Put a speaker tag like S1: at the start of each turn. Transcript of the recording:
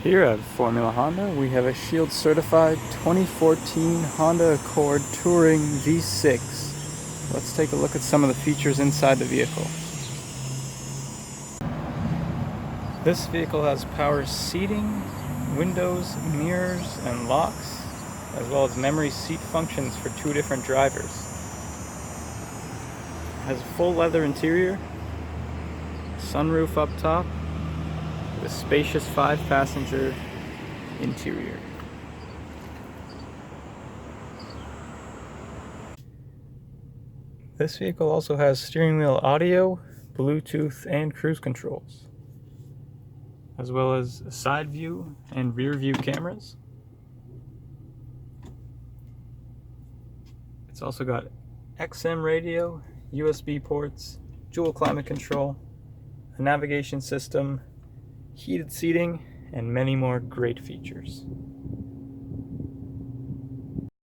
S1: Here at Formula Honda, we have a Shield certified 2014 Honda Accord Touring V6. Let's take a look at some of the features inside the vehicle. This vehicle has power seating, windows, mirrors, and locks, as well as memory seat functions for 2 different drivers. It has a full leather interior, sunroof up top, with a spacious 5-passenger interior. This vehicle also has steering wheel audio, Bluetooth, and cruise controls, as well as side view and rear view cameras. It's also got XM radio, USB ports, dual climate control, a navigation system, heated seating, and many more great features.